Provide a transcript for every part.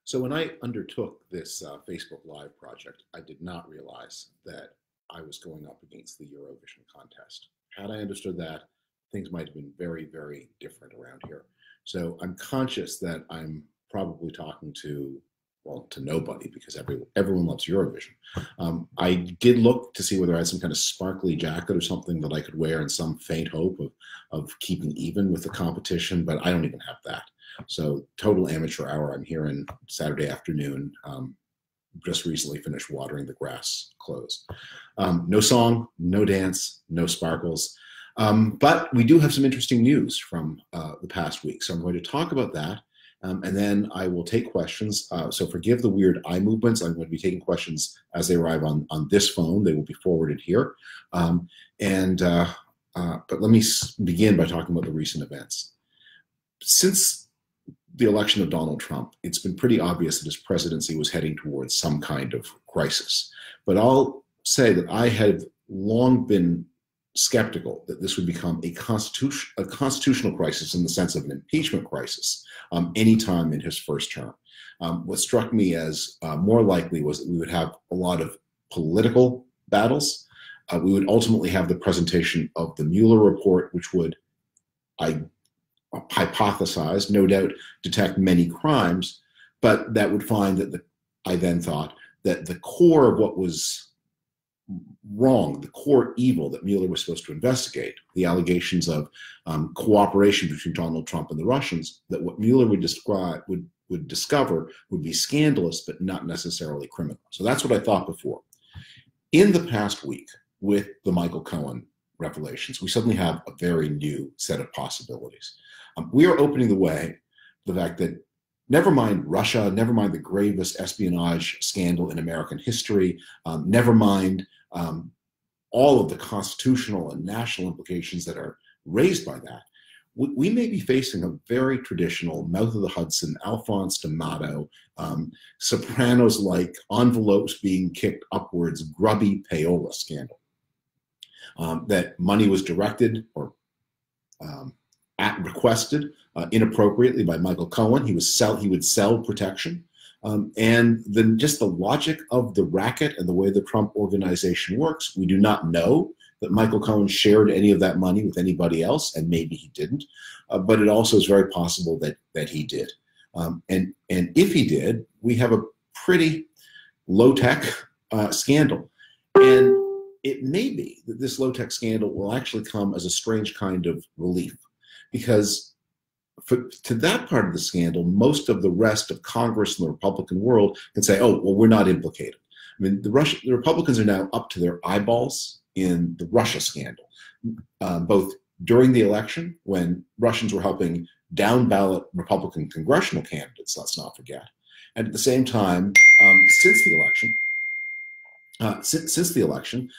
So when I undertook this Facebook Live project, I did not realize that I was going up against the Eurovision contest. Had I understood that, things might have been very, very different around here. So I'm conscious that I'm probably talking to, well, to nobody because everyone loves Eurovision. I did look to see whether I had some kind of sparkly jacket or something that I could wear in some faint hope of keeping even with the competition, but I don't even have that. So total amateur hour. I'm here on Saturday afternoon. Just recently finished watering the grass clothes. No song, no dance, no sparkles. But we do have some interesting news from the past week. So I'm going to talk about that. And then I will take questions. So forgive the weird eye movements. I'm going to be taking questions as they arrive on this phone. They will be forwarded here. But let me begin by talking about the recent events. Since the election of Donald Trump, it's been pretty obvious that his presidency was heading towards some kind of crisis. But I'll say that I have long been skeptical that this would become a constitutional crisis in the sense of an impeachment crisis anytime in his first term. What struck me as more likely was that we would have a lot of political battles. We would ultimately have the presentation of the Mueller report, which would, I hypothesized, no doubt, detect many crimes, but that would find that I then thought that the core of what was wrong, the core evil that Mueller was supposed to investigate, the allegations of cooperation between Donald Trump and the Russians, that what Mueller would discover would be scandalous, but not necessarily criminal. So that's what I thought before. In the past week, with the Michael Cohen revelations, we suddenly have a very new set of possibilities. We are opening the way, the fact that never mind Russia, never mind the gravest espionage scandal in American history, never mind all of the constitutional and national implications that are raised by that, we may be facing a very traditional mouth of the Hudson, Alphonse D'Amato, Sopranos-like envelopes being kicked upwards, grubby payola scandal. That money was directed or requested inappropriately by Michael Cohen. He would sell protection. And then just the logic of the racket and the way the Trump organization works, we do not know that Michael Cohen shared any of that money with anybody else, and maybe he didn't. But it also is very possible that he did. And if he did, we have a pretty low-tech scandal. And it may be that this low-tech scandal will actually come as a strange kind of relief, because to that part of the scandal, most of the rest of Congress and the Republican world can say, oh, well, we're not implicated. I mean, the Republicans are now up to their eyeballs in the Russia scandal, both during the election, when Russians were helping down-ballot Republican congressional candidates, let's not forget, and at the same time, since the election,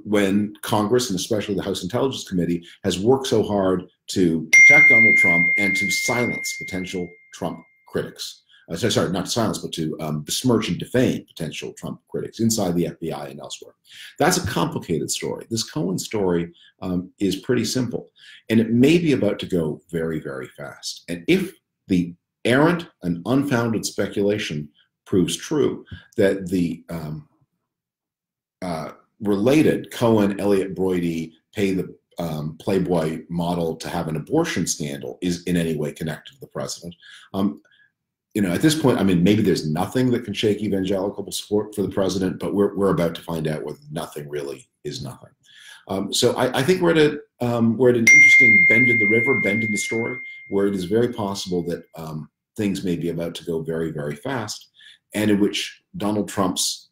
when Congress and especially the House Intelligence Committee has worked so hard to protect Donald Trump and to silence potential Trump critics. Sorry, not to silence, but to besmirch and defame potential Trump critics inside the FBI and elsewhere. That's a complicated story. This Cohen story is pretty simple, and it may be about to go very, very fast. And if the errant and unfounded speculation proves true that the related Cohen, Elliott Broidy, pay the Playboy model to have an abortion scandal is in any way connected to the president. At this point, I mean, maybe there's nothing that can shake evangelical support for the president, but we're about to find out whether nothing really is nothing. So I think we're at an interesting bend in the river, bend in the story, where it is very possible that things may be about to go very, very fast, and in which Donald Trump's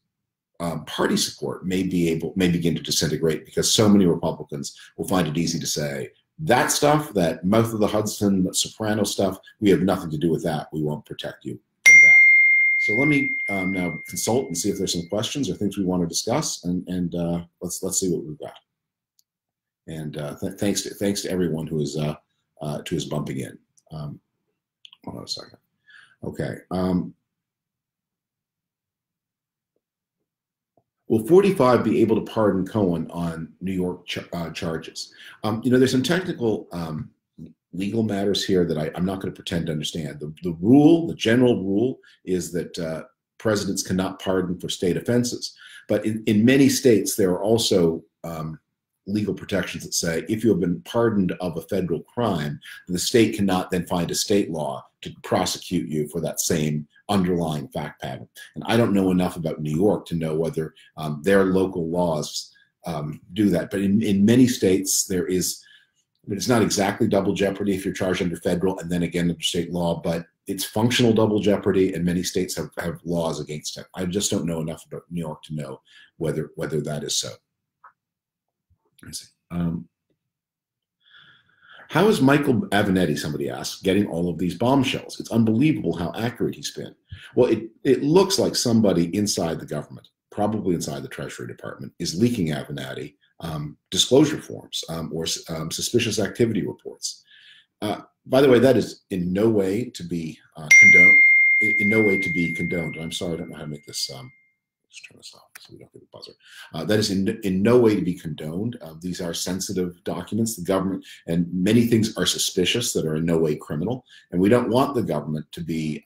party support may begin to disintegrate, because so many Republicans will find it easy to say, that stuff, that mouth of the Hudson, that Soprano stuff, we have nothing to do with that. We won't protect you from that. So let me now consult and see if there's some questions or things we want to discuss, and let's see what we've got. And thanks to everyone who is bumping in. Hold on a second. Okay. Will 45 be able to pardon Cohen on New York charges? There's some technical legal matters here that I'm not going to pretend to understand. The rule, the general rule, is that presidents cannot pardon for state offenses. But in many states, there are also legal protections that say if you have been pardoned of a federal crime, the state cannot then find a state law to prosecute you for that same underlying fact pattern. And I don't know enough about New York to know whether their local laws do that. But in many states, there is, it's not exactly double jeopardy if you're charged under federal and then again under state law, but it's functional double jeopardy, and many states have laws against it. I just don't know enough about New York to know whether that is so. How is Michael Avenatti, somebody asked, getting all of these bombshells? It's unbelievable how accurate he's been. Well, it looks like somebody inside the government, probably inside the Treasury Department, is leaking Avenatti disclosure forms or suspicious activity reports. By the way, that is in no way to be condoned. In no way to be condoned. I'm sorry, I don't know how to make this. Let's turn this off so we don't get a buzzer. That is in no way to be condoned. These are sensitive documents. The government, and many things are suspicious that are in no way criminal. And we don't want the government to be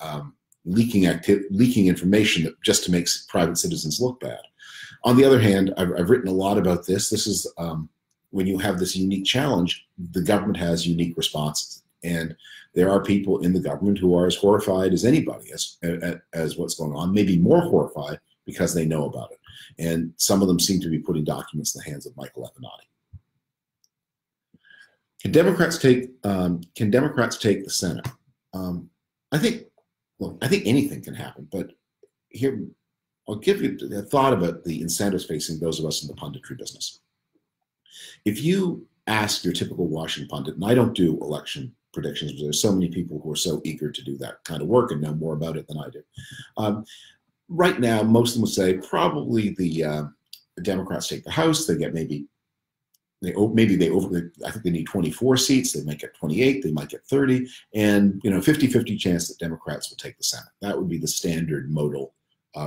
leaking information that just to make private citizens look bad. On the other hand, I've written a lot about this. This is when you have this unique challenge, the government has unique responses. And there are people in the government who are as horrified as anybody as what's going on, maybe more horrified because they know about it. And some of them seem to be putting documents in the hands of Michael Avenatti. Can Democrats take the Senate? I think anything can happen, but here I'll give you a thought about the incentives facing those of us in the punditry business. If you ask your typical Washington pundit, and I don't do election predictions, because there's so many people who are so eager to do that kind of work and know more about it than I do. Right now, most of them would say probably the Democrats take the House. They get I think they need 24 seats. They might get 28. They might get 30, and 50-50 chance that Democrats will take the Senate. That would be the standard modal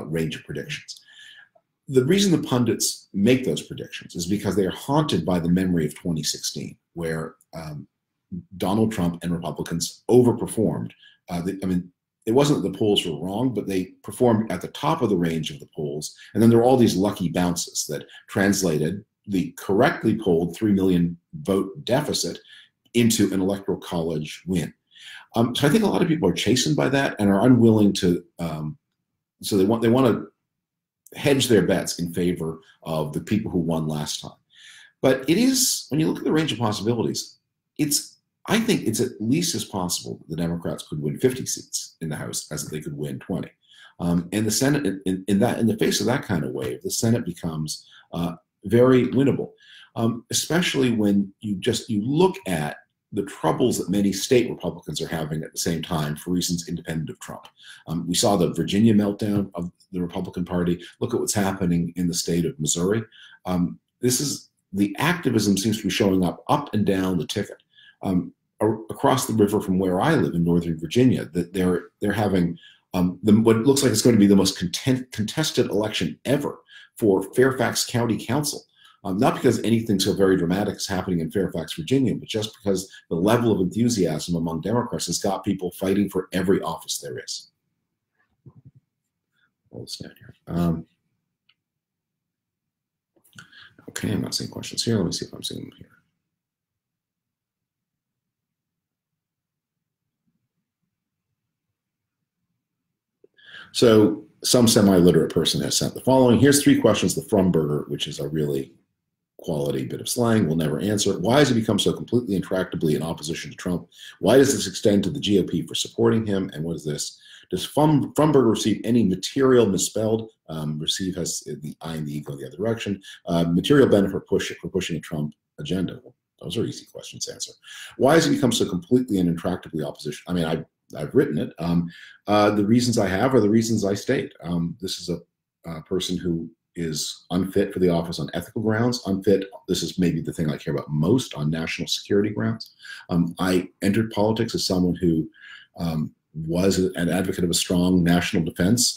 range of predictions. The reason the pundits make those predictions is because they are haunted by the memory of 2016, where Donald Trump and Republicans overperformed. It wasn't that the polls were wrong, but they performed at the top of the range of the polls. And then there were all these lucky bounces that translated the correctly polled 3 million vote deficit into an electoral college win. So I think a lot of people are chastened by that and are unwilling to, so they want to hedge their bets in favor of the people who won last time. But it is, when you look at the range of possibilities, I think it's at least as possible that the Democrats could win 50 seats in the House as they could win 20. And the Senate, in the face of that kind of wave, the Senate becomes very winnable, especially when you look at the troubles that many state Republicans are having at the same time for reasons independent of Trump. We saw the Virginia meltdown of the Republican Party. Look at what's happening in the state of Missouri. The activism seems to be showing up and down the ticket. Across the river from where I live in Northern Virginia, that they're having what looks like it's going to be the most contested election ever for Fairfax County Council. Not because anything so very dramatic is happening in Fairfax, Virginia, but just because the level of enthusiasm among Democrats has got people fighting for every office there is. I'll stand here. Okay, I'm not seeing questions here. Let me see if I'm seeing them here. So some semi-literate person has sent the following. Here's 3 questions the Frum burger, which is a really quality bit of slang, will never answer. Why has he become so completely intractably in opposition to Trump? Why does this extend to the GOP for supporting him? And what is this? Does Frumberger receive any material misspelled? Receive has the I and the E go the other direction. Material benefit for pushing a Trump agenda. Well, those are easy questions to answer. Why has he become so completely and intractably opposition? I mean, I've written it. The reasons I have are the reasons I state. This is a person who is unfit for the office on ethical grounds, unfit, this is maybe the thing I care about most, on national security grounds. I entered politics as someone who was an advocate of a strong national defense,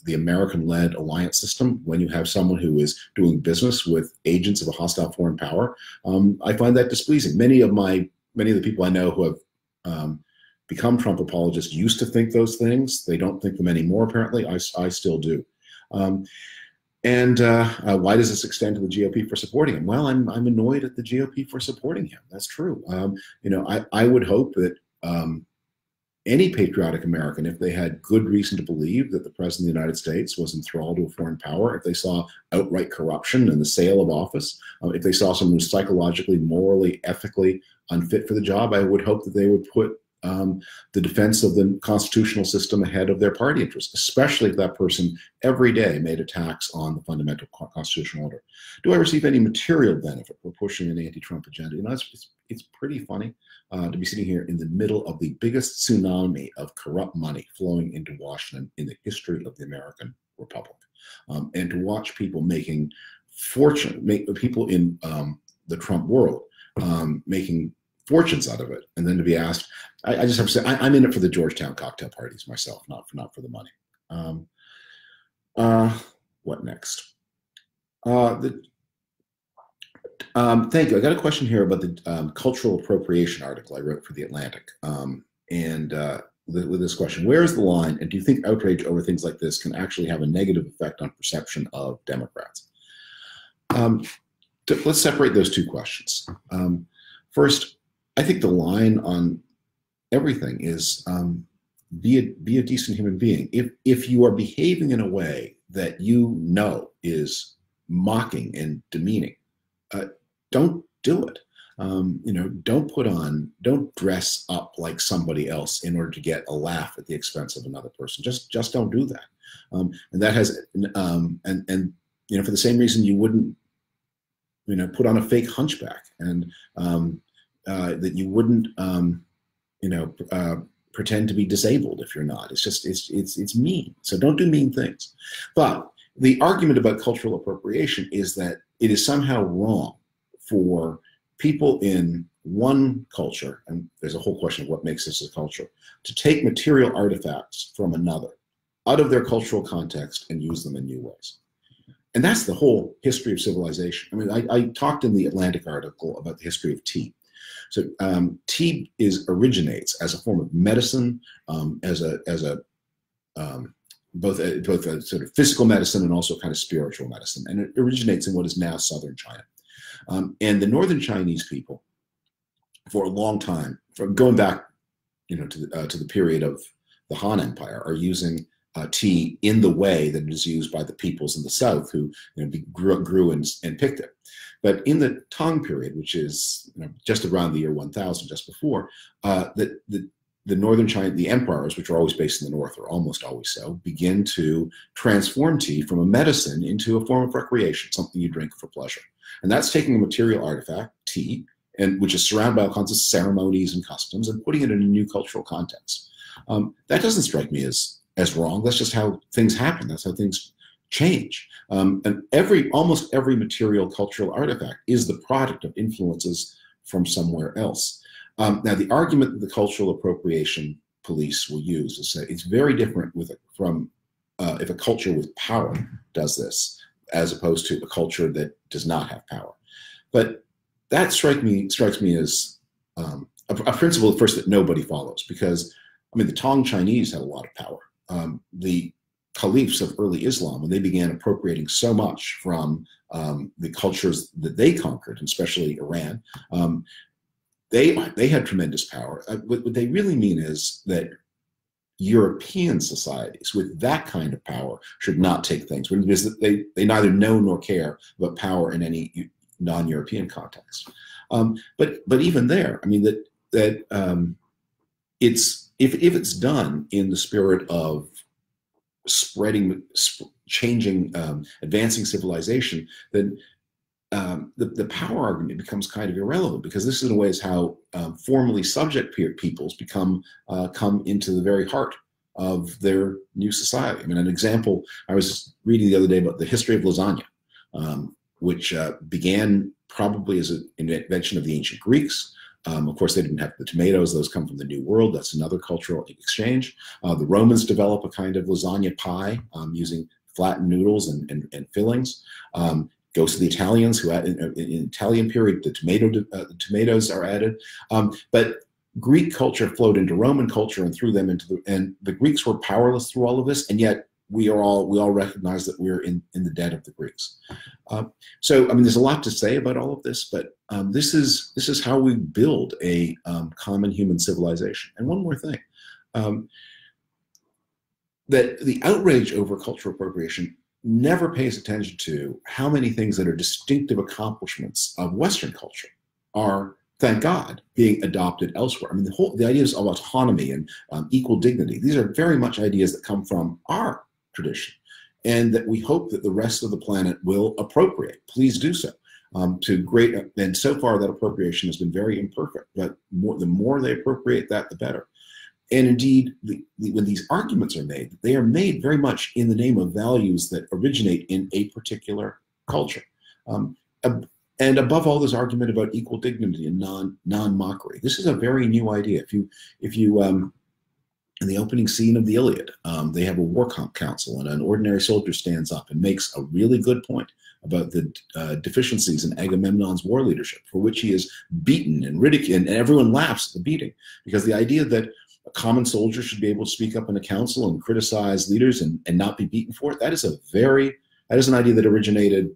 the American-led alliance system. When you have someone who is doing business with agents of a hostile foreign power, I find that displeasing. Many of my many of the people I know who have become Trump apologists used to think those things. They don't think them anymore, apparently. I still do. And why does this extend to the GOP for supporting him? Well, I'm annoyed at the GOP for supporting him. That's true. I would hope that any patriotic American, if they had good reason to believe that the President of the United States was enthralled to a foreign power, if they saw outright corruption and the sale of office, if they saw someone who's psychologically, morally, ethically unfit for the job, I would hope that they would put the defense of the constitutional system ahead of their party interests, especially if that person every day made attacks on the fundamental constitutional order. Do I receive any material benefit for pushing an anti-Trump agenda? It's pretty funny to be sitting here in the middle of the biggest tsunami of corrupt money flowing into Washington in the history of the American Republic, and to watch people making people in the Trump world making fortunes out of it, and then to be asked, I just have to say, I'm in it for the Georgetown cocktail parties myself, not for the money. What next? Thank you. I got a question here about the cultural appropriation article I wrote for The Atlantic. With this question, where is the line, and do you think outrage over things like this can actually have a negative effect on perception of Democrats? Let's separate those two questions. First, I think the line on everything is be a decent human being. If you are behaving in a way that you know is mocking and demeaning, don't do it. Don't dress up like somebody else in order to get a laugh at the expense of another person. Just don't do that. And that has for the same reason you wouldn't put on a fake hunchback, and that you wouldn't pretend to be disabled if you're not. It's mean. So don't do mean things. But the argument about cultural appropriation is that it is somehow wrong for people in one culture, and there's a whole question of what makes this a culture, to take material artifacts from another out of their cultural context and use them in new ways. And that's the whole history of civilization. I mean, I talked in the Atlantic article about the history of tea. So tea originates as a form of medicine, both a sort of physical medicine and also kind of spiritual medicine, and it originates in what is now southern China. And the northern Chinese people, for a long time, going back, to the period of the Han Empire, are using tea in the way that it is used by the peoples in the south who grew and picked it. But in the Tang period, which is just around the year 1000, just before, the northern China, the empires, which are always based in the north, or almost always so, begin to transform tea from a medicine into a form of recreation, something you drink for pleasure. And that's taking a material artifact, tea, which is surrounded by all kinds of ceremonies and customs, and putting it in a new cultural context. That doesn't strike me as wrong. That's just how things happen. That's how things change. And almost every material cultural artifact is the product of influences from somewhere else. Now, the argument that the cultural appropriation police will use is that it's very different from if a culture with power does this, as opposed to a culture that does not have power. But that strikes me as a principle, first, that nobody follows, because the Tang Chinese had a lot of power. The caliphs of early Islam, when they began appropriating so much from the cultures that they conquered, and especially Iran, they had tremendous power. What they really mean is that European societies with that kind of power should not take things, because they neither know nor care about power in any non-European context. But even there, it's if it's done in the spirit of spreading, changing, advancing civilization, then the power argument becomes kind of irrelevant, because this, in a way, is how formerly subject peoples come into the very heart of their new society. An example, I was reading the other day about the history of lasagna, which began probably as an invention of the ancient Greeks. Of course, they didn't have the tomatoes. Those come from the New World. That's another cultural exchange. The Romans develop a kind of lasagna pie using flattened noodles and fillings. goes to the Italians, who in Italian period, the tomatoes are added. But Greek culture flowed into Roman culture and through them and the Greeks were powerless through all of this, and yet we all recognize that we're in the debt of the Greeks. So, I mean, there's a lot to say about all of this, but this is how we build a common human civilization. And one more thing, that the outrage over cultural appropriation never pays attention to how many things that are distinctive accomplishments of Western culture are, thank God, being adopted elsewhere. I mean, the ideas of autonomy and equal dignity, these are very much ideas that come from our tradition, and that we hope that the rest of the planet will appropriate. Please do so. And so far that appropriation has been very imperfect, but the more they appropriate that, the better. And indeed, when these arguments are made, they are made very much in the name of values that originate in a particular culture. And above all, this argument about equal dignity and non-mockery. This is a very new idea. If you in the opening scene of the Iliad, they have a war council, and an ordinary soldier stands up and makes a really good point about the deficiencies in Agamemnon's war leadership, for which he is beaten and ridiculed, and everyone laughs at the beating, because the idea that a common soldier should be able to speak up in a council and criticize leaders and not be beaten for it, that is an idea that originated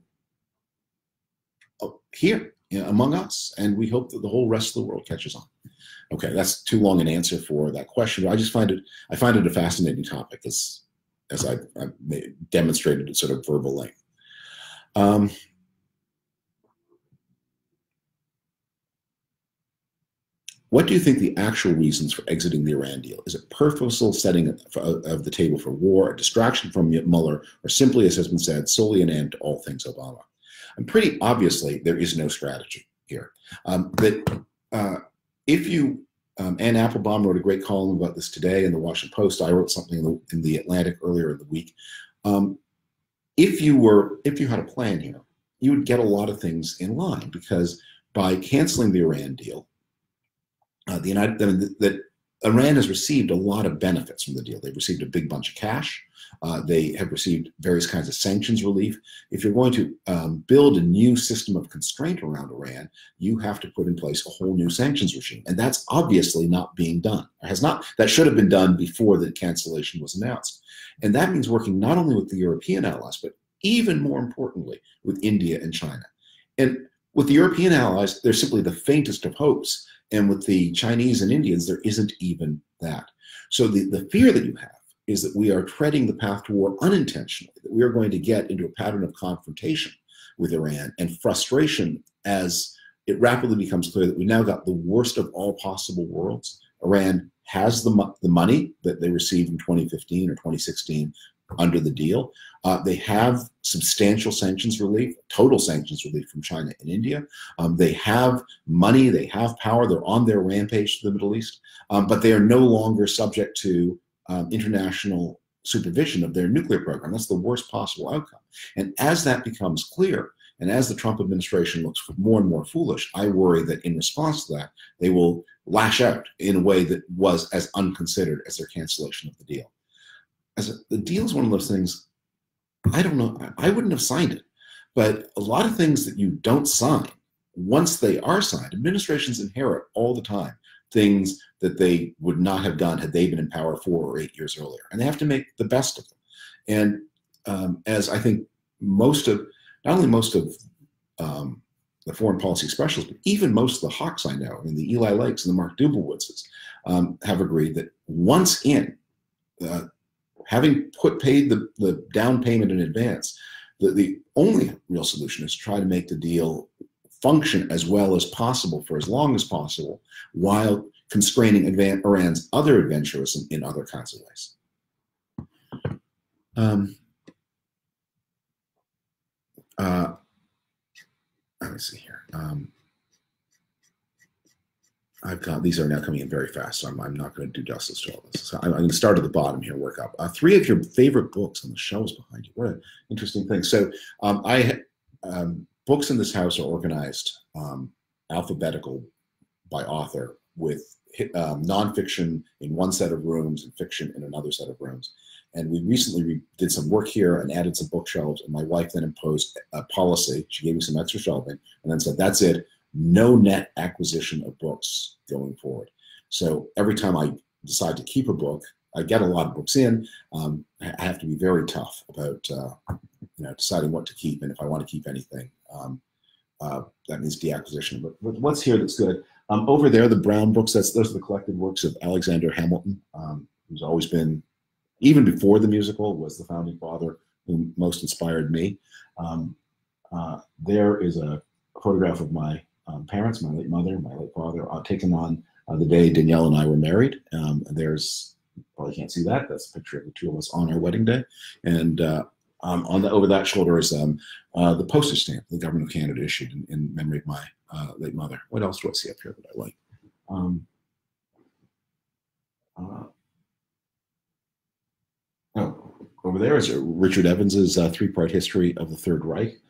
here, among us, and we hope that the whole rest of the world catches on. Okay, that's too long an answer for that question, but I find it a fascinating topic, as I've demonstrated at sort of verbal length. What do you think the actual reasons for exiting the Iran deal? Is it purposeful setting of the table for war, a distraction from Mueller, or simply, as has been said, solely an end to all things Obama? And pretty obviously, there is no strategy here. Ann Applebaum wrote a great column about this today in the Washington Post. I wrote something in the Atlantic earlier in the week. If you had a plan here, you would get a lot of things in line, because by canceling the Iran deal, Iran has received a lot of benefits from the deal. They've received a big bunch of cash. They have received various kinds of sanctions relief. If you're going to build a new system of constraint around Iran, you have to put in place a whole new sanctions regime. And that's obviously not being done. That should have been done before the cancellation was announced. And that means working not only with the European allies, but even more importantly, with India and China. And with the European allies, there's simply the faintest of hopes. And with the Chinese and Indians, there isn't even that. So the fear that you have is that we are treading the path to war unintentionally, that we are going to get into a pattern of confrontation with Iran and frustration as it rapidly becomes clear that we now got the worst of all possible worlds. Iran has the money that they received in 2015 or 2016 under the deal. They have substantial sanctions relief, total sanctions relief from China and India. They have money, they have power, they're on their rampage to the Middle East, but they are no longer subject to international supervision of their nuclear program. That's the worst possible outcome. And as that becomes clear, and as the Trump administration looks more and more foolish, I worry that in response to that, they will lash out in a way that was as unconsidered as their cancellation of the deal. The deal is one of those things, I don't know, I wouldn't have signed it, but a lot of things that you don't sign, once they are signed, administrations inherit all the time things that they would not have done had they been in power 4 or 8 years earlier, and they have to make the best of them. And as I think not only most of the foreign policy specialists, but even most of the hawks I know, the Eli Lakes and the Mark Dubelwitzes, have agreed that once in, having paid the down payment in advance, the only real solution is to try to make the deal function as well as possible for as long as possible, while constraining Iran's other adventurism in other kinds of ways. Let me see here. These are now coming in very fast, so I'm not going to do justice to all this. So I'm going to start at the bottom here, work up. 3 of your favorite books on the shelves behind you. What an interesting thing. So books in this house are organized alphabetical by author, with nonfiction in one set of rooms and fiction in another set of rooms. And we recently did some work here and added some bookshelves. And my wife then imposed a policy. She gave me some extra shelving and then said, that's it. No net acquisition of books going forward. So every time I decide to keep a book, I get a lot of books in. I have to be very tough about deciding what to keep and if I want to keep anything. That means deacquisition. But what's here that's good? Over there, the brown books, those are the collected works of Alexander Hamilton, who's always been, even before the musical, was the founding father who most inspired me. There is a photograph of my parents, my late mother, my late father, taken on the day Danielle and I were married. There's, probably can't see that. That's a picture of the two of us on our wedding day. And over that shoulder is the postage stamp the government of Canada issued in memory of my late mother. What else do I see up here that I like? Over there is Richard Evans's three-part history of the Third Reich.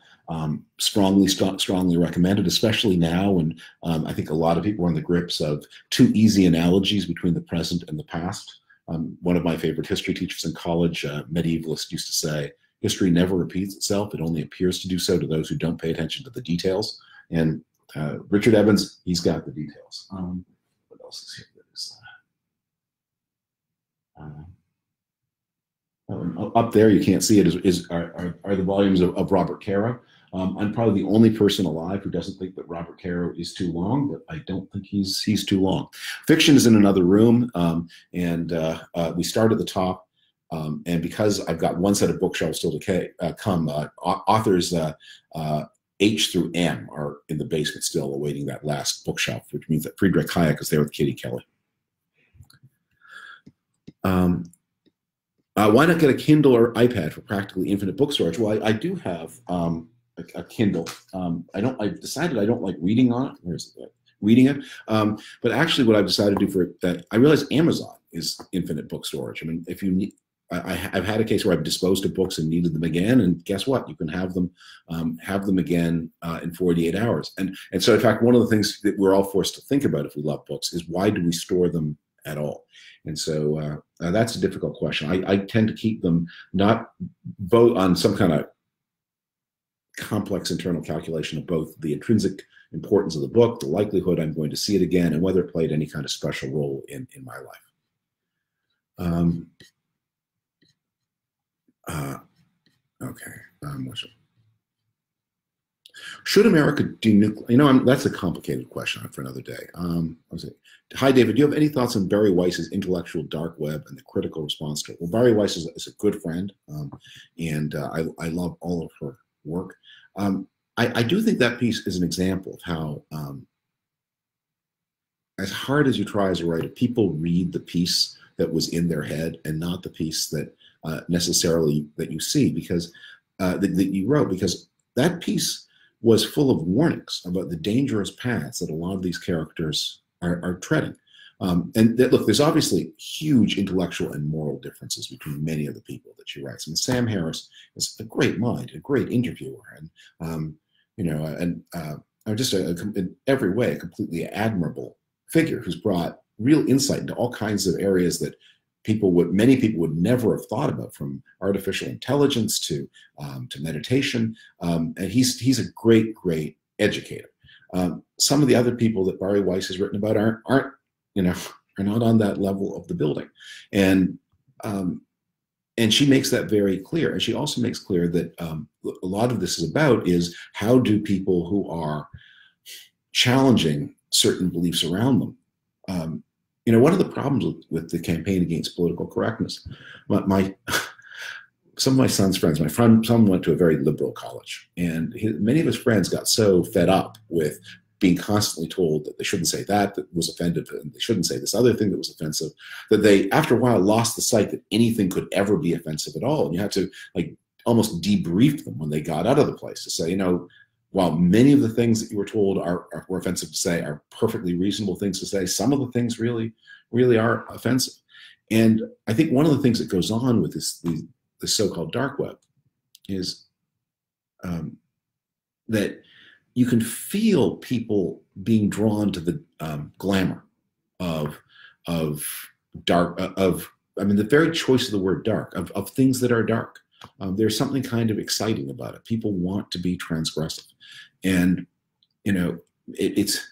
Strongly recommended, especially now when I think a lot of people are in the grips of two easy analogies between the present and the past. One of my favorite history teachers in college, medievalist, used to say, history never repeats itself. It only appears to do so to those who don't pay attention to the details. And Richard Evans, he's got the details. What else is here? Up there, you can't see it, are the volumes of Robert Caro. I'm probably the only person alive who doesn't think that Robert Caro is too long, but I don't think he's too long. Fiction is in another room, and we start at the top. And because I've got one set of bookshelves still to come, authors H through M are in the basement still awaiting that last bookshelf, which means that Friedrich Hayek is there with Kitty Kelly. Why not get a Kindle or iPad for practically infinite book storage? Well, I do have a Kindle. I've decided I don't like reading on it. Where's it? Reading it. But actually, what I've decided to do for that, I realize Amazon is infinite book storage. I mean, if you need, I've had a case where I've disposed of books and needed them again, and guess what? You can have them again in 48 hours. And so, in fact, one of the things that we're all forced to think about if we love books is why do we store them at all? And so that's a difficult question. I tend to keep them not both on some kind of complex internal calculation of both the intrinsic importance of the book, the likelihood I'm going to see it again, and whether it played any kind of special role in my life. Should America denuclearize? That's a complicated question for another day. Hi, David. Do you have any thoughts on Barry Weiss's intellectual dark web and the critical response to it? Well, Barry Weiss is a good friend, and I love all of her work. I do think that piece is an example of how, as hard as you try as a writer, people read the piece that was in their head and not the piece that necessarily that you see, because that you wrote, because that piece was full of warnings about the dangerous paths that a lot of these characters are treading. Look, there's obviously huge intellectual and moral differences between many of the people that she writes. I mean, Sam Harris is a great mind, a great interviewer, and just in every way a completely admirable figure who's brought real insight into all kinds of areas that many people would never have thought about, from artificial intelligence to meditation. And he's a great educator. Some of the other people that Barry Weiss has written about are not on that level of the building, and she makes that very clear. And she also makes clear that a lot of this is about is how do people who are challenging certain beliefs around them. One of the problems with the campaign against political correctness, some of my son's friends, son went to a very liberal college, and many of his friends got so fed up with being constantly told that they shouldn't say that was offensive, and they shouldn't say this other thing that was offensive, that they, after a while, lost the sight that anything could ever be offensive at all. And you had to almost debrief them when they got out of the place to say, while many of the things that you were told were offensive to say are perfectly reasonable things to say, some of the things really are offensive. And I think one of the things that goes on with the so-called dark web is that you can feel people being drawn to the glamour of of dark of I mean, the very choice of the word dark, of things that are dark. There's something kind of exciting about it. People want to be transgressive. And, you know, it's,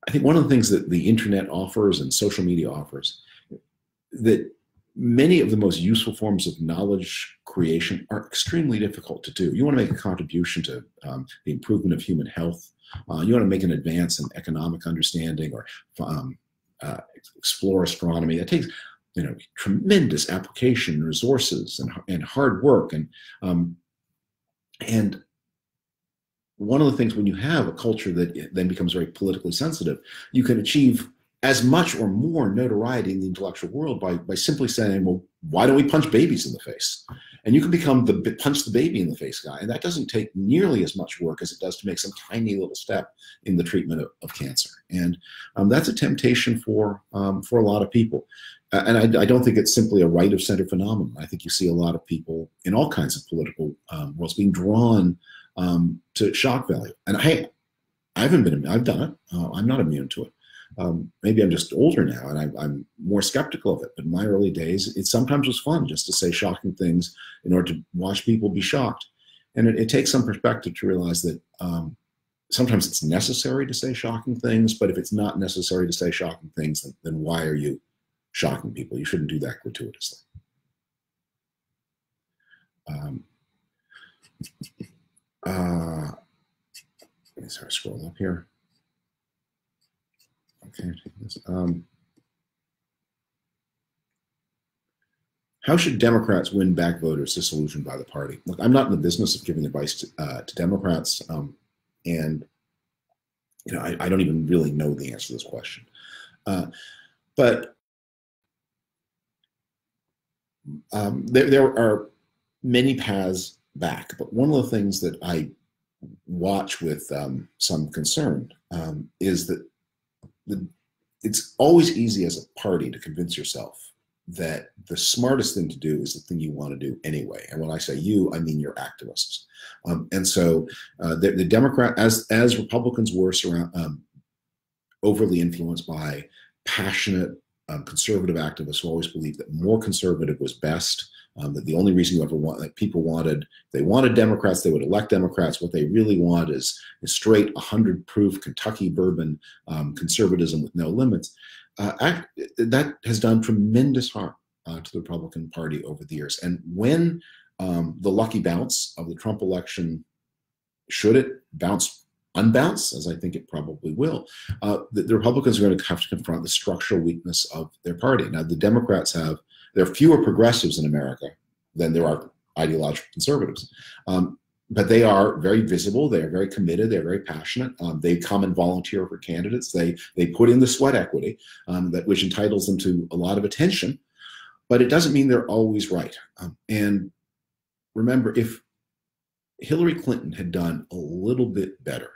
I think one of the things that the internet offers and social media offers, that many of the most useful forms of knowledge creation are extremely difficult to do. You want to make a contribution to the improvement of human health. You want to make an advance in economic understanding, or explore astronomy. That takes, you know, tremendous application, resources, and hard work. And one of the things, when you have a culture that then becomes very politically sensitive, you can achieve as much or more notoriety in the intellectual world by simply saying, well, why don't we punch babies in the face? And you can become the punch the baby in the face guy. And that doesn't take nearly as much work as it does to make some tiny little step in the treatment of cancer. And that's a temptation for a lot of people. And I don't think it's simply a right of center phenomenon. I think you see a lot of people in all kinds of political worlds being drawn to shock value. And hey, I've done it. I'm not immune to it. Maybe I'm just older now and I'm more skeptical of it. But in my early days, it sometimes was fun just to say shocking things in order to watch people be shocked. And it takes some perspective to realize that sometimes it's necessary to say shocking things, but if it's not necessary to say shocking things, then why are you shocking people? You shouldn't do that gratuitously. Let me start scroll up here. Okay. How should Democrats win back voters disillusioned by the party? Look, I'm not in the business of giving advice to Democrats, and you know, I don't even really know the answer to this question. But there are many paths back. But one of the things that I watch with some concern is that it's always easy as a party to convince yourself that the smartest thing to do is the thing you want to do anyway. And when I say you, I mean your activists. And so the Democrat, as Republicans were overly influenced by passionate conservative activists who always believed that more conservative was best, that the only reason you ever want, like people wanted, they wanted Democrats, they would elect Democrats. What they really want is straight 100-proof Kentucky bourbon conservatism with no limits. That has done tremendous harm to the Republican Party over the years. And when the lucky bounce of the Trump election, should it unbounce, as I think it probably will, the Republicans are going to have to confront the structural weakness of their party. Now, the Democrats there are fewer progressives in America than there are ideological conservatives. But they are very visible. They are very committed. They're very passionate. They come and volunteer for candidates. They put in the sweat equity, which entitles them to a lot of attention. But it doesn't mean they're always right. And remember, if Hillary Clinton had done a little bit better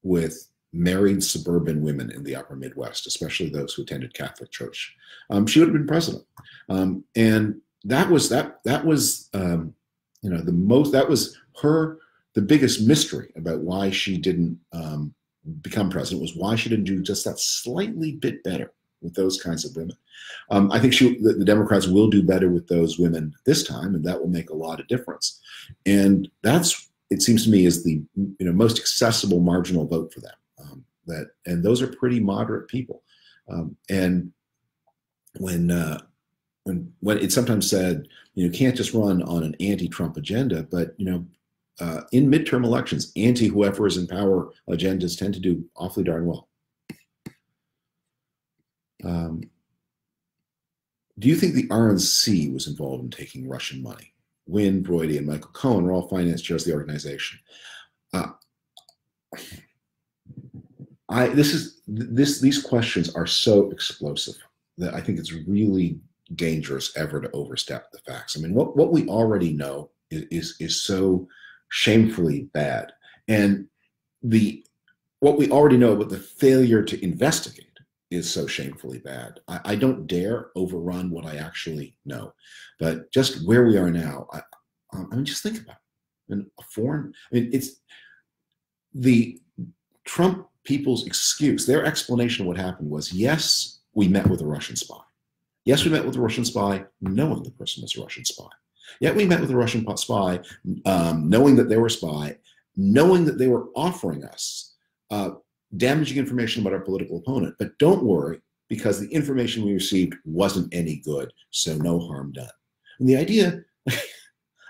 with married suburban women in the upper Midwest, especially those who attended Catholic church, she would have been president. And that was the biggest mystery about why she didn't become president, was why she didn't do just that slightly bit better with those kinds of women. I think the Democrats will do better with those women this time, and that will make a lot of difference. And that's, it seems to me, is the most accessible marginal vote for them. And those are pretty moderate people. And when it's sometimes said, you can't just run on an anti-Trump agenda, but in midterm elections, anti-whoever is in power agendas tend to do awfully darn well. Do you think the RNC was involved in taking Russian money? Wynne, Brody, and Michael Cohen are all finance chairs of the organization. These questions are so explosive that I think it's really dangerous ever to overstep the facts. I mean, what we already know is so shamefully bad, and what we already know about the failure to investigate is so shamefully bad. I don't dare overrun what I actually know, but just where we are now, I mean, just think about it. It's the Trump people's excuse, their explanation of what happened was, yes, we met with a Russian spy. Yes, we met with a Russian spy knowing the person was a Russian spy. Yet we met with a Russian spy knowing that they were a spy, knowing that they were offering us damaging information about our political opponent. But don't worry, because the information we received wasn't any good, so no harm done. And the idea,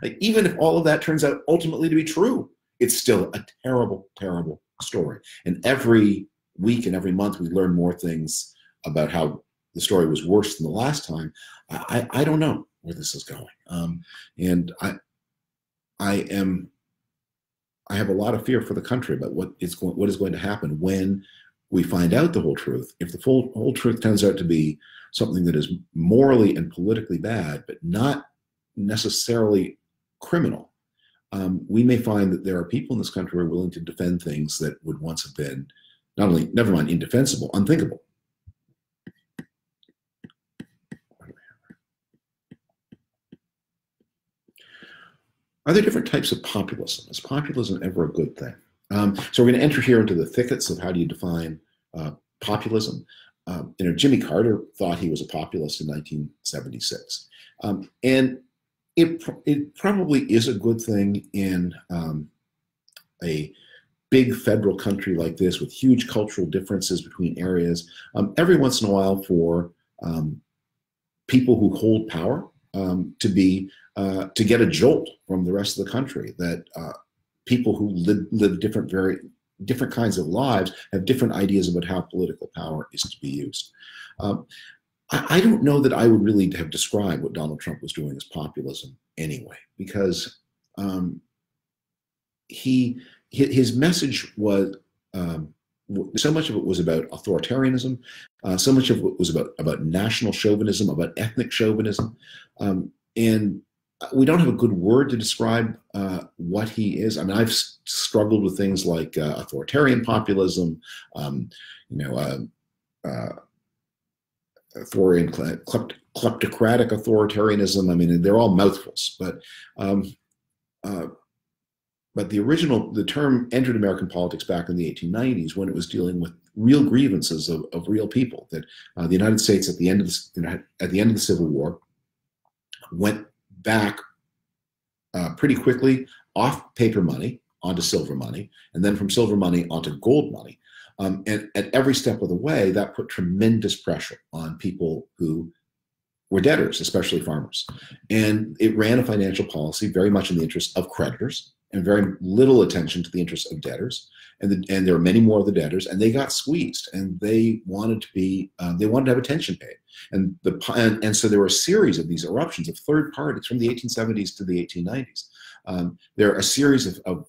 like, even if all of that turns out ultimately to be true, it's still a terrible, terrible story. And every week and every month we learn more things about how the story was worse than the last time. I don't know where this is going. And I have a lot of fear for the country about what is going to happen when we find out the whole truth. If the whole truth turns out to be something that is morally and politically bad, but not necessarily criminal, we may find that there are people in this country who are willing to defend things that would once have been not only, never mind indefensible, unthinkable. Are there different types of populism? Is populism ever a good thing? So we're going to enter here into the thickets of how do you define populism. Jimmy Carter thought he was a populist in 1976. And it probably is a good thing in a big federal country like this with huge cultural differences between areas. Every once in a while for people who hold power to get a jolt from the rest of the country, that people who live different kinds of lives have different ideas about how political power is to be used. I don't know that I would really have described what Donald Trump was doing as populism anyway, because his message was, so much of it was about authoritarianism, so much of it was about national chauvinism, about ethnic chauvinism, and we don't have a good word to describe what he is. I mean, I've struggled with things like authoritarian populism, kleptocratic authoritarianism. I mean, they're all mouthfuls, but the term entered American politics back in the 1890s when it was dealing with real grievances of real people. That the United States at the end of the Civil War went back pretty quickly off paper money onto silver money, and then from silver money onto gold money. And at every step of the way, that put tremendous pressure on people who were debtors, especially farmers. And it ran a financial policy very much in the interest of creditors and very little attention to the interests of debtors. And there were many more of the debtors, and they got squeezed, and they wanted to have attention paid. And so there were a series of these eruptions of third parties from the 1870s to the 1890s. There are a series of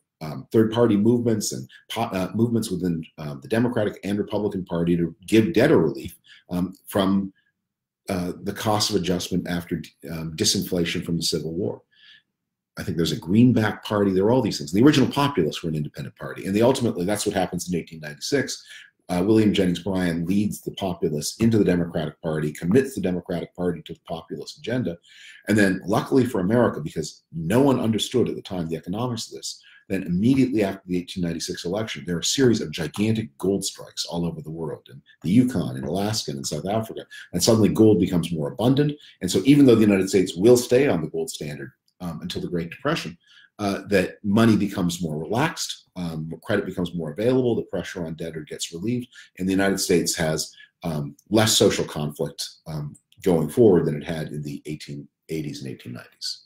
third-party movements and movements within the Democratic and Republican Party to give debtor relief from the cost of adjustment after disinflation from the Civil War. I think there's a Greenback Party. There are all these things. The original Populists were an independent party, and ultimately that's what happens in 1896. William Jennings Bryan leads the Populists into the Democratic Party, commits the Democratic Party to the populist agenda, and then luckily for America, because no one understood at the time the economics of this, then immediately after the 1896 election, there are a series of gigantic gold strikes all over the world, in the Yukon, in Alaska, and in South Africa, and suddenly gold becomes more abundant. And so even though the United States will stay on the gold standard until the Great Depression, that money becomes more relaxed, credit becomes more available, the pressure on debtor gets relieved, and the United States has less social conflict going forward than it had in the 1880s and 1890s.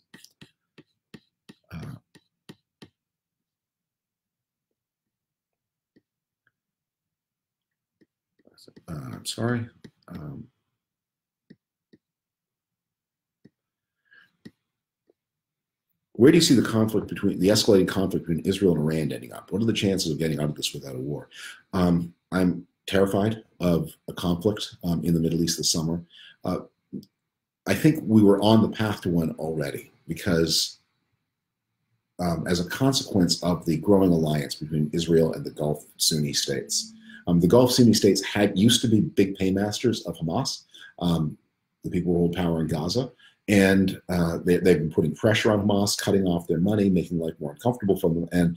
I'm sorry. Where do you see the escalating conflict between Israel and Iran ending up? What are the chances of getting out of this without a war? I'm terrified of a conflict in the Middle East this summer. I think we were on the path to one already because as a consequence of the growing alliance between Israel and the Gulf Sunni states. The Gulf Sunni states used to be big paymasters of Hamas. the people who hold power in Gaza. And they've been putting pressure on Hamas, cutting off their money, making life more uncomfortable for them. And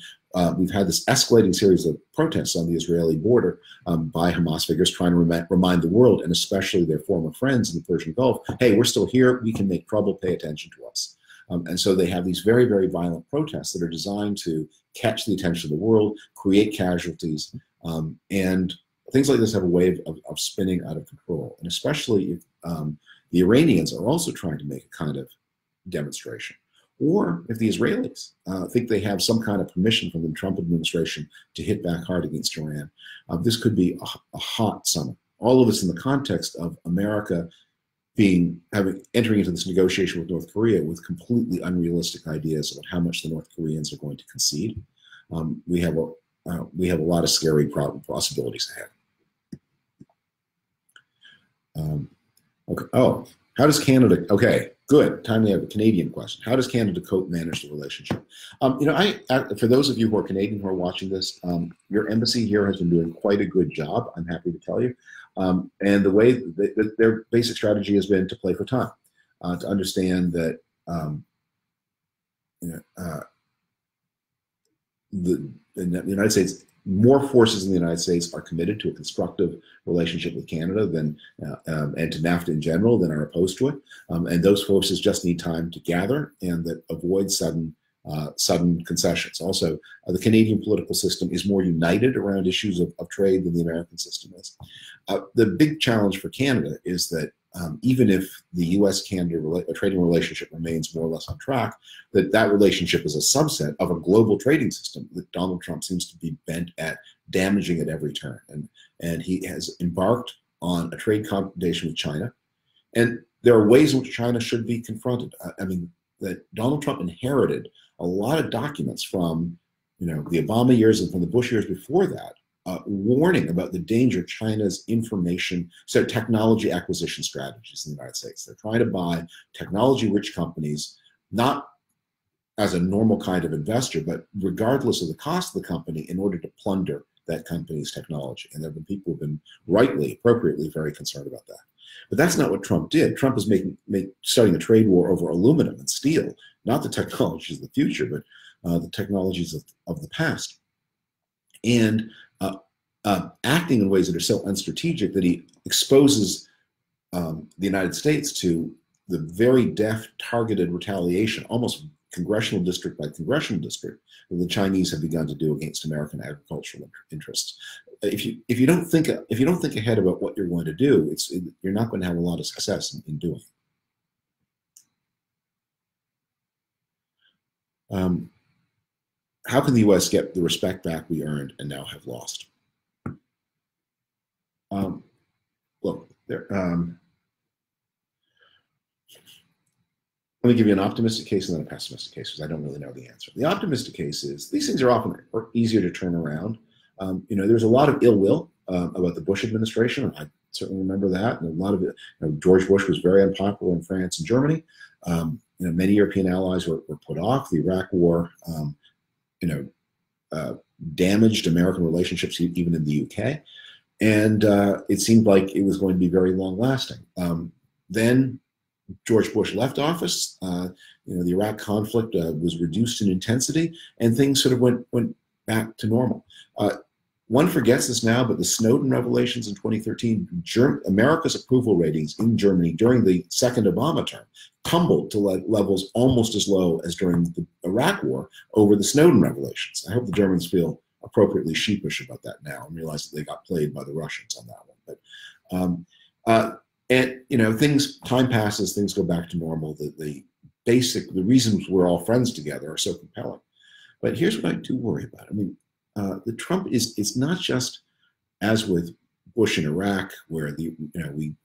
we've had this escalating series of protests on the Israeli border by Hamas figures trying to remind the world, and especially their former friends in the Persian Gulf, hey, we're still here. We can make trouble. Pay attention to us. And so they have these very, very violent protests that are designed to catch the attention of the world, create casualties, and things like this have a way of spinning out of control. And especially if the Iranians are also trying to make a kind of demonstration, or if the Israelis think they have some kind of permission from the Trump administration to hit back hard against Iran, this could be a hot summer. All of this in the context of America entering into this negotiation with North Korea with completely unrealistic ideas about how much the North Koreans are going to concede. We have a lot of scary possibilities ahead. Okay. Oh, how does Canada? Okay, good. Time we have a Canadian question. How does Canada manage the relationship? For those of you who are Canadian who are watching this, your embassy here has been doing quite a good job. I'm happy to tell you. And the way their basic strategy has been to play for time, to understand that the United States, more forces in the United States are committed to a constructive relationship with Canada than and to NAFTA in general than are opposed to it. And those forces just need time to gather and that avoid sudden concessions. Also, the Canadian political system is more united around issues of trade than the American system is. The big challenge for Canada is that even if the U.S.-Canada trading relationship remains more or less on track, that relationship is a subset of a global trading system that Donald Trump seems to be bent at damaging at every turn. And he has embarked on a trade confrontation with China. And there are ways in which China should be confronted. I mean, that Donald Trump inherited a lot of documents from, the Obama years and from the Bush years before that, warning about the danger of China's technology acquisition strategies in the United States. They're trying to buy technology-rich companies, not as a normal kind of investor, but regardless of the cost of the company, in order to plunder that company's technology. And there have been people who've been rightly, appropriately, very concerned about that. But that's not what Trump did. Trump is starting a trade war over aluminum and steel, not the technologies of the future, but the technologies of the past. And acting in ways that are so unstrategic that he exposes the United States to the very deft, targeted retaliation, almost congressional district by congressional district, that the Chinese have begun to do against American agricultural interests. If you don't think ahead about what you're going to do, you're not going to have a lot of success in doing it. How can the U.S. get the respect back we earned and now have lost? Look, let me give you an optimistic case and then a pessimistic case, because I don't really know the answer. The optimistic case is these things are often easier to turn around. There's a lot of ill will about the Bush administration. I certainly remember that, and a lot of it. George Bush was very unpopular in France and Germany. Many European allies were put off. The Iraq War, damaged American relationships even in the UK, and it seemed like it was going to be very long lasting. Then George Bush left office. The Iraq conflict was reduced in intensity, and things sort of went back to normal. One forgets this now, but the Snowden revelations in 2013, America's approval ratings in Germany during the second Obama term tumbled to levels almost as low as during the Iraq War over the Snowden revelations. I hope the Germans feel appropriately sheepish about that now and realize that they got played by the Russians on that one. But time passes, things go back to normal. The reasons we're all friends together are so compelling. But here's what I do worry about. I mean, the Trump it's not just as with Bush in Iraq, where we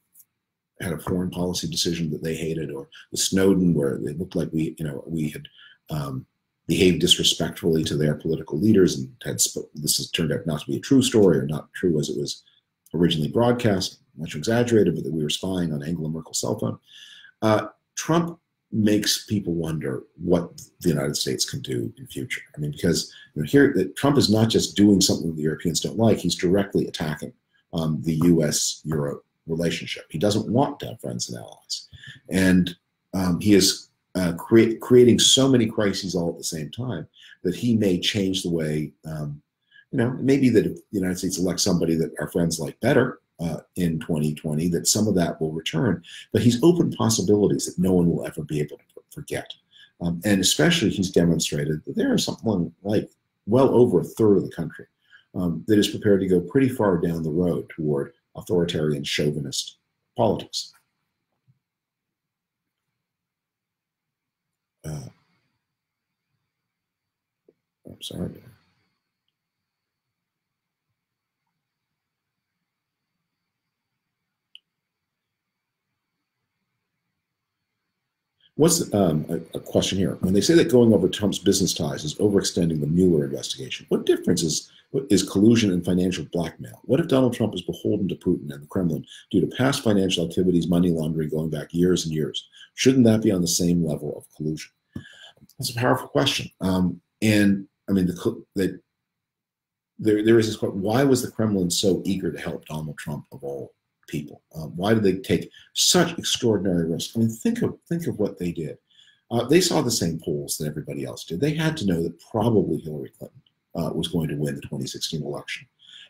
had a foreign policy decision that they hated, or the Snowden, where it looked like we had behaved disrespectfully to their political leaders, and this has turned out not to be a true story, or not true as it was originally broadcast, much exaggerated, but that we were spying on Angela Merkel's cell phone. Trump makes people wonder what the United States can do in future. I mean, because here Trump is not just doing something the Europeans don't like; he's directly attacking the U.S.-Europe relationship. He doesn't want to have friends and allies. And he is creating so many crises all at the same time that he may change the way, maybe that if the United States elects somebody that our friends like better in 2020, that some of that will return. But he's opened possibilities that no one will ever be able to forget. And especially he's demonstrated that there is something like well over a third of the country that is prepared to go pretty far down the road toward authoritarian chauvinist politics. I'm sorry. What's a question here? When they say that going over Trump's business ties is overextending the Mueller investigation, what difference is collusion and financial blackmail? What if Donald Trump is beholden to Putin and the Kremlin due to past financial activities, money laundering going back years and years? Shouldn't that be on the same level of collusion? That's a powerful question. And I mean, there is this question: why was the Kremlin so eager to help Donald Trump of all people? Why did they take such extraordinary risks? I mean, think of what they did. They saw the same polls that everybody else did. They had to know that probably Hillary Clinton was going to win the 2016 election,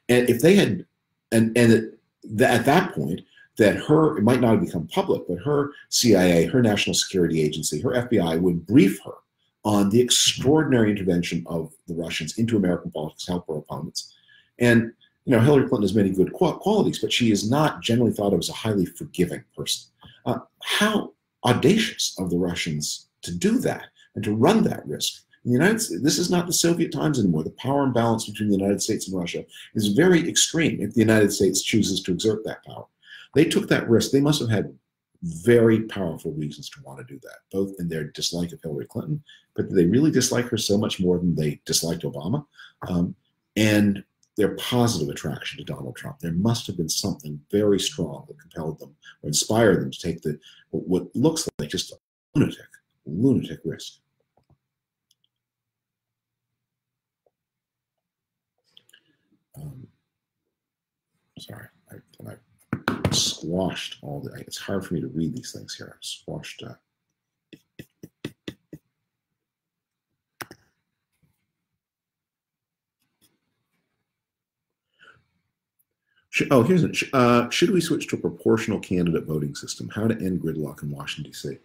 and if they had, at that point, that it might not have become public, but her CIA, her National Security Agency, her FBI would brief her on the extraordinary intervention of the Russians into American politics to help her opponents. And Hillary Clinton has many good qualities, but she is not generally thought of as a highly forgiving person. How audacious of the Russians to do that and to run that risk. In the United States, this is not the Soviet times anymore. The power imbalance between the United States and Russia is very extreme if the United States chooses to exert that power. They took that risk. They must have had very powerful reasons to want to do that, both in their dislike of Hillary Clinton, but they really dislike her so much more than they disliked Obama, and their positive attraction to Donald Trump. There must have been something very strong that compelled them or inspired them to take what looks like just a lunatic risk. Sorry, I squashed all the. It's hard for me to read these things here. I squashed. Here's it. Should we switch to a proportional candidate voting system? How to end gridlock in Washington, D.C.?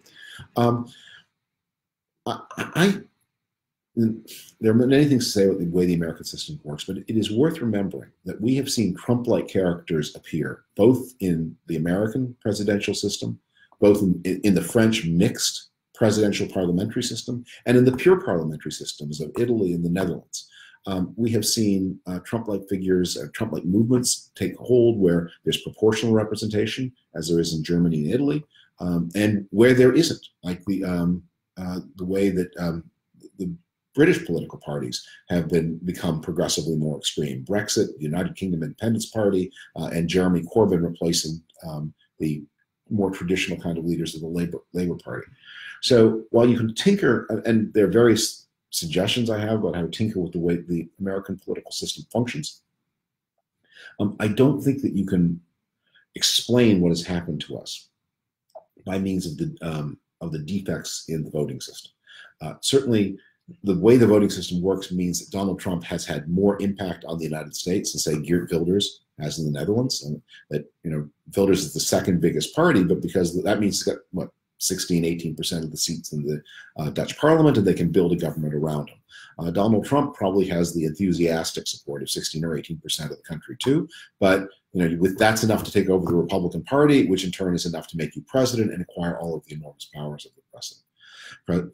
There are many things to say about the way the American system works, but it is worth remembering that we have seen Trump-like characters appear both in the American presidential system, both in the French mixed presidential parliamentary system, and in the pure parliamentary systems of Italy and the Netherlands. We have seen Trump-like figures, Trump-like movements take hold where there's proportional representation, as there is in Germany and Italy, and where there isn't, like the way that the British political parties have become progressively more extreme. Brexit, the United Kingdom Independence Party, and Jeremy Corbyn replacing the more traditional kind of leaders of the Labour Party. So while you can tinker, and there are various suggestions I have about how to tinker with the way the American political system functions, I don't think that you can explain what has happened to us by means of the defects in the voting system. Certainly, the way the voting system works means that Donald Trump has had more impact on the United States than, say, Geert Wilders has in the Netherlands. And that, Wilders is the second biggest party, but because that means he's got, what, 16, 18% of the seats in the Dutch parliament, and they can build a government around him. Donald Trump probably has the enthusiastic support of 16 or 18% of the country too, but that's enough to take over the Republican Party, which in turn is enough to make you president and acquire all of the enormous powers of the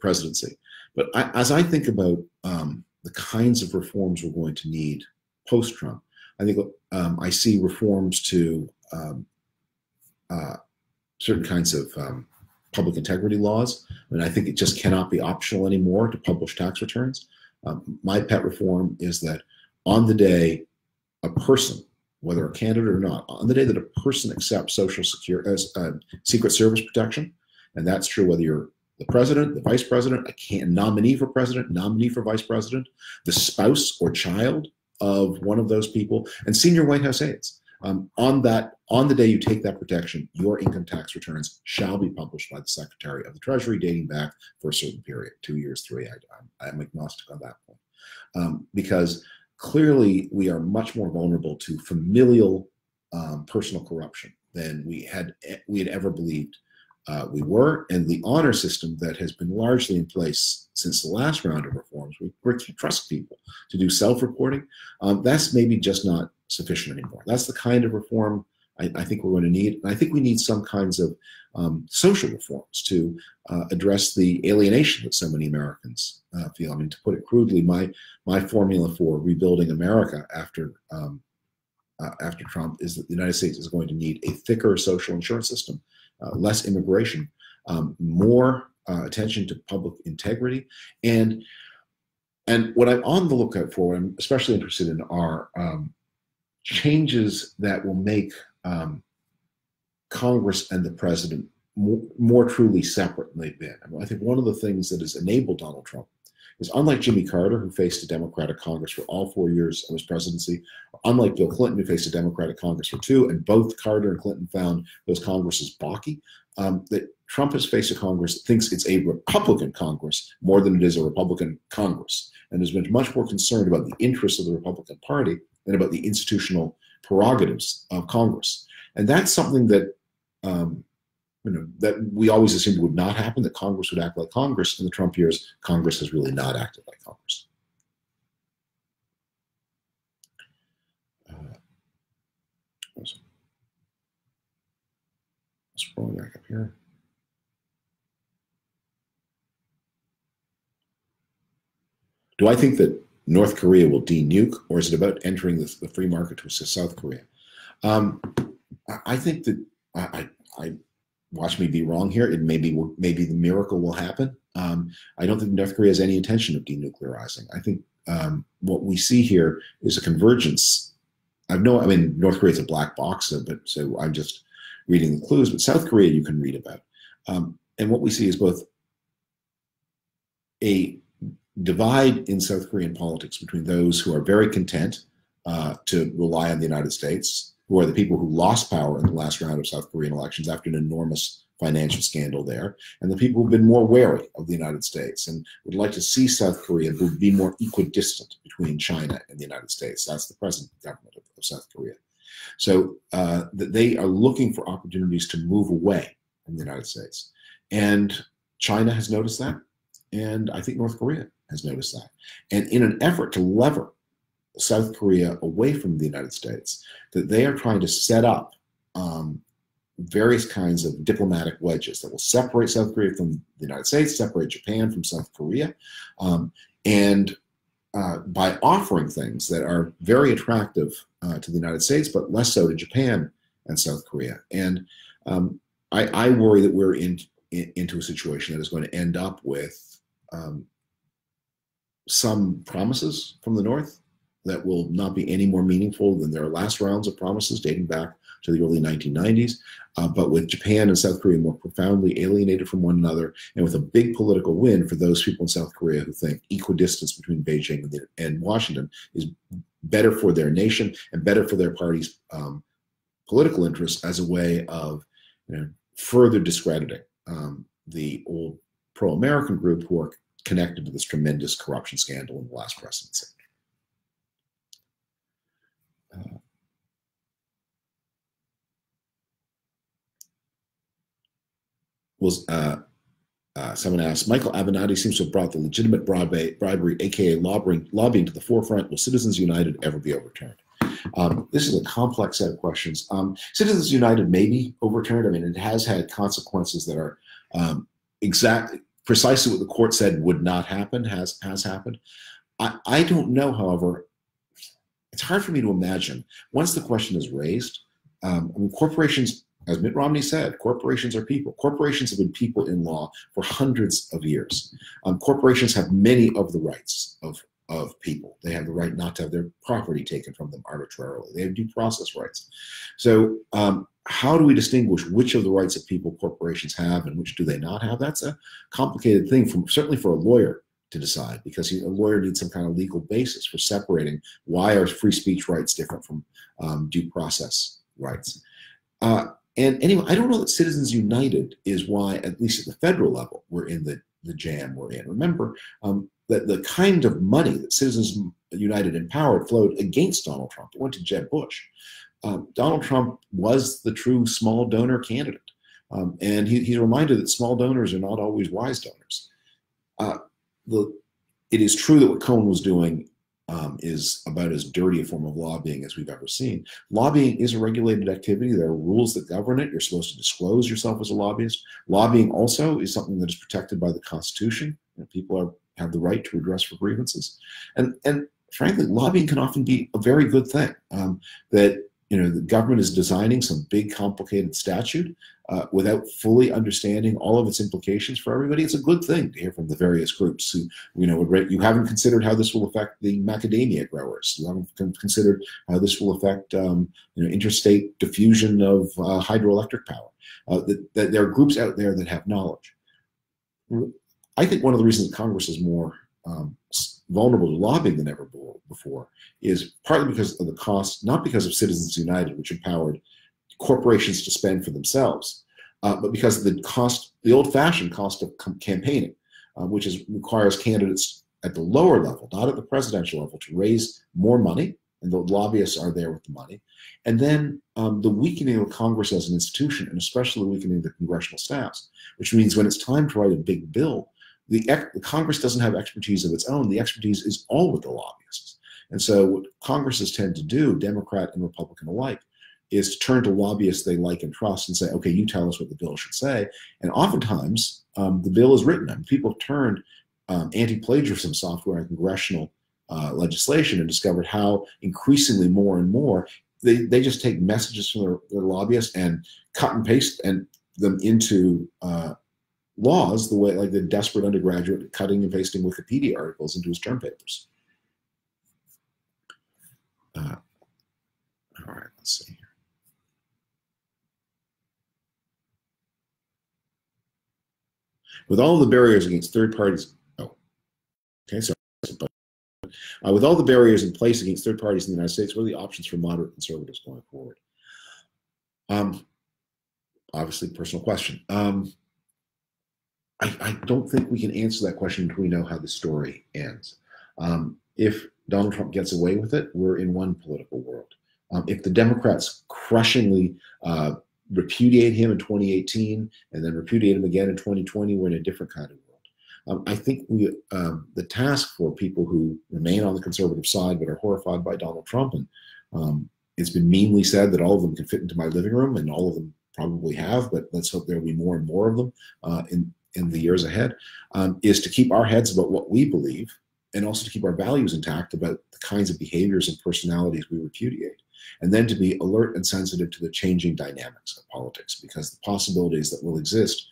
presidency. But as I think about the kinds of reforms we're going to need post-Trump, I think I see reforms to certain kinds of public integrity laws. I think it just cannot be optional anymore to publish tax returns. My pet reform is that on the day a person, whether a candidate or not, on the day that a person accepts Social Security, Secret Service protection, and that's true whether you're the president, the vice president, a nominee for president, nominee for vice president, the spouse or child of one of those people, and senior White House aides. On the day you take that protection, your income tax returns shall be published by the Secretary of the Treasury, dating back for a certain period, 2 years, 3. I'm agnostic on that point, because clearly we are much more vulnerable to familial personal corruption than we had ever believed we were. And the honor system that has been largely in place since the last round of reforms, we trust people to do self-reporting. That's maybe just not sufficient anymore. That's the kind of reform I think we're going to need. And I think we need some kinds of social reforms to address the alienation that so many Americans feel. I mean, to put it crudely, my formula for rebuilding America after Trump is that the United States is going to need a thicker social insurance system, less immigration, more attention to public integrity, and what I'm on the lookout for, what I'm especially interested in, are changes that will make Congress and the president more truly separate than they've been. I mean, I think one of the things that has enabled Donald Trump is, unlike Jimmy Carter, who faced a Democratic Congress for all 4 years of his presidency, unlike Bill Clinton, who faced a Democratic Congress for 2, and both Carter and Clinton found those Congresses balky, that Trump has faced a Congress that thinks it's a Republican Congress more than it is a Republican Congress, and has been much more concerned about the interests of the Republican Party than about the institutional prerogatives of Congress. And that's something that that we always assumed would not happen, that Congress would act like Congress. In the Trump years, Congress has really not acted like Congress. Scrolling back up here. Do I think that North Korea will de-nuke, or is it about entering the free market to assist South Korea? I think that I watch me be wrong here. Maybe the miracle will happen. I don't think North Korea has any intention of denuclearizing. I think what we see here is a convergence. I mean, North Korea is a black box, so I'm just reading the clues. But South Korea you can read about, and what we see is both a divide in South Korean politics between those who are very content to rely on the United States, who are the people who lost power in the last round of South Korean elections after an enormous financial scandal there, and the people who've been more wary of the United States and would like to see South Korea be more equidistant between China and the United States. That's the present government of South Korea. So that they are looking for opportunities to move away from the United States. And China has noticed that, and I think North Korea has noticed that. And in an effort to lever South Korea away from the United States, that they are trying to set up various kinds of diplomatic wedges that will separate South Korea from the United States, separate Japan from South Korea, and by offering things that are very attractive to the United States, but less so to Japan and South Korea. And I worry that we're into a situation that is going to end up with some promises from the North that will not be any more meaningful than their last rounds of promises dating back to the early 1990s, but with Japan and South Korea more profoundly alienated from one another, and with a big political win for those people in South Korea who think equidistance between Beijing and Washington is better for their nation and better for their party's political interests, as a way of further discrediting the old pro-American group who are connected to this tremendous corruption scandal in the last presidency. Someone asked, Michael Avenatti seems to have brought the legitimate bribery, aka lobbying, to the forefront. Will Citizens United ever be overturned? This is a complex set of questions. Citizens United may be overturned. I mean, it has had consequences that are precisely what the court said would not happen, has happened. I don't know, however. It's hard for me to imagine, once the question is raised, I mean, corporations, as Mitt Romney said, corporations are people. Corporations have been people in law for hundreds of years. Corporations have many of the rights of people. They have the right not to have their property taken from them arbitrarily. They have due process rights. So how do we distinguish which of the rights of people corporations have and which do they not have? That's a complicated thing, certainly for a lawyer to decide, because a lawyer needs some kind of legal basis for separating why are free speech rights different from due process rights. And anyway, I don't know that Citizens United is why, at least at the federal level, we're in the jam we're in. Remember that the kind of money that Citizens United empowered flowed against Donald Trump. It went to Jeb Bush. Donald Trump was the true small donor candidate. And he's reminded that small donors are not always wise donors. It is true that what Cohen was doing is about as dirty a form of lobbying as we've ever seen. Lobbying is a regulated activity. There are rules that govern it. You're supposed to disclose yourself as a lobbyist. Lobbying also is something that is protected by the Constitution. People have the right to redress for grievances. And frankly, lobbying can often be a very good thing. That the government is designing some big, complicated statute without fully understanding all of its implications for everybody. It's a good thing to hear from the various groups who, you haven't considered how this will affect the macadamia growers. You haven't considered how this will affect, interstate diffusion of hydroelectric power. That there are groups out there that have knowledge. I think one of the reasons that Congress is more vulnerable to lobbying than ever before is partly because of the cost, not because of Citizens United, which empowered corporations to spend for themselves, but because of the old-fashioned cost of campaigning, which requires candidates at the lower level, not at the presidential level, to raise more money, and the lobbyists are there with the money, and then the weakening of Congress as an institution, and especially the weakening of the congressional staffs, which means when it's time to write a big bill, the Congress doesn't have expertise of its own. The expertise is all with the lobbyists. And so what Congresses tend to do, Democrat and Republican alike, is to turn to lobbyists they like and trust and say, okay, you tell us what the bill should say. And oftentimes, the bill is written. And people have turned anti-plagiarism software and congressional legislation and discovered how increasingly more and more they just take messages from their lobbyists and cut and paste them into laws, the way like the desperate undergraduate cutting and pasting Wikipedia articles into his term papers. All right, let's see here. With all the barriers against third parties, with all the barriers in place against third parties in the United States, what are the options for moderate conservatives going forward? Obviously, personal question. I don't think we can answer that question until we know how the story ends. If Donald Trump gets away with it, we're in one political world. If the Democrats crushingly repudiate him in 2018 and then repudiate him again in 2020, we're in a different kind of world. I think the task for people who remain on the conservative side but are horrified by Donald Trump, and it's been meanly said that all of them can fit into my living room, and all of them probably have, but let's hope there will be more and more of them in the years ahead, is to keep our heads about what we believe, and also to keep our values intact about the kinds of behaviors and personalities we repudiate, and then to be alert and sensitive to the changing dynamics of politics, because the possibilities that will exist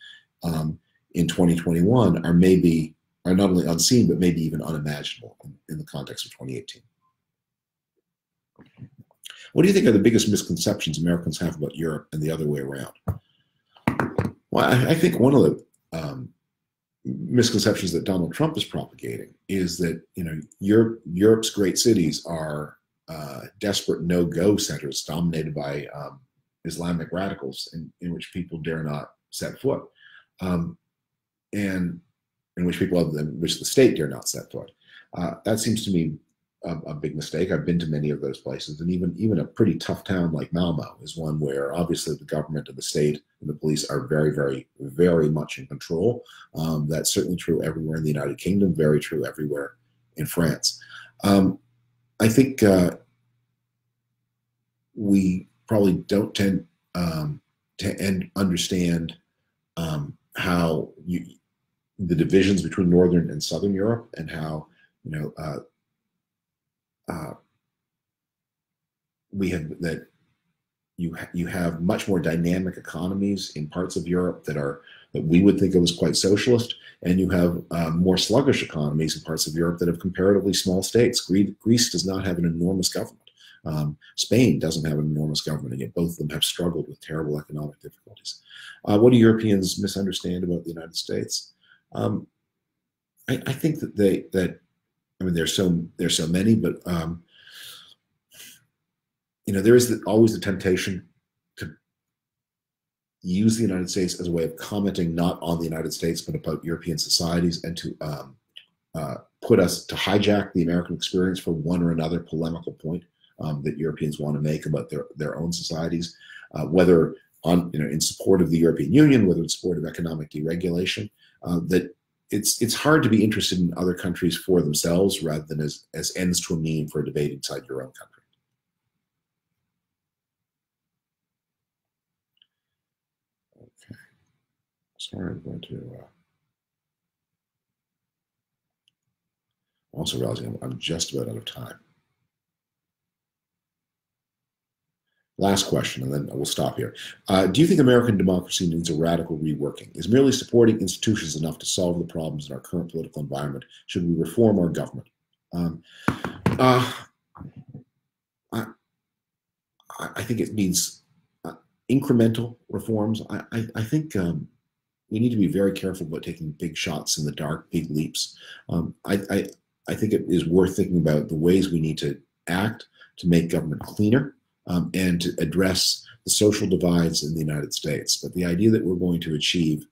in 2021 are not only unseen, but maybe even unimaginable in the context of 2018. What do you think are the biggest misconceptions Americans have about Europe and the other way around? Well, I think one of the misconceptions that Donald Trump is propagating is that Europe's great cities are desperate no-go centers dominated by Islamic radicals in which people dare not set foot, and in which the state dare not set foot. That seems to me a big mistake. I've been to many of those places, and even a pretty tough town like Malmo is one where obviously the government and the state and the police are very, very, very much in control. That's certainly true everywhere in the United Kingdom, very true everywhere in France. I think we probably don't tend to understand how the divisions between Northern and Southern Europe, and how you have much more dynamic economies in parts of Europe that we would think of as quite socialist, and you have more sluggish economies in parts of Europe that have comparatively small states. Greece does not have an enormous government. Spain doesn't have an enormous government, and yet both of them have struggled with terrible economic difficulties. What do Europeans misunderstand about the United States? I think that I mean there's so many, but there is always the temptation to use the United States as a way of commenting not on the United States but about European societies, and to put us to hijack the American experience for one or another polemical point that Europeans want to make about their own societies, whether in support of the European Union, whether in support of economic deregulation. That it's hard to be interested in other countries for themselves rather than as ends to a mean for a debate inside your own country. Okay, sorry, I'm going to. Also realizing I'm just about out of time. Last question, and then we'll stop here. Do you think American democracy needs a radical reworking? Is merely supporting institutions enough to solve the problems in our current political environment? Should we reform our government? I, I think it needs incremental reforms. I think we need to be very careful about taking big shots in the dark, big leaps. I think it is worth thinking about the ways we need to act to make government cleaner, and to address the social divides in the United States. But the idea that we're going to achieve,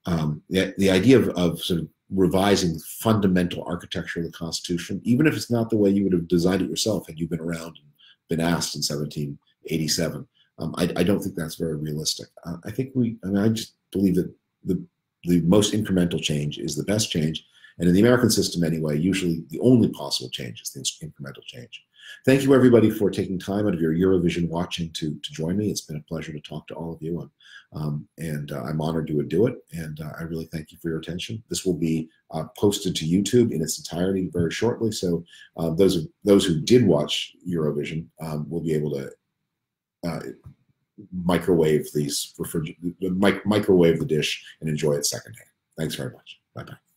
the idea of sort of revising fundamental architecture of the Constitution, even if it's not the way you would have designed it yourself had you been around and been asked in 1787, I don't think that's very realistic. I think I just believe that the most incremental change is the best change. And in the American system anyway, usually the only possible change is the incremental change. Thank you, everybody, for taking time out of your Eurovision watching to join me. It's been a pleasure to talk to all of you, and I'm honored to do it, and I really thank you for your attention. This will be posted to YouTube in its entirety very shortly, so those who did watch Eurovision will be able to microwave microwave the dish and enjoy it secondhand. Thanks very much. Bye-bye.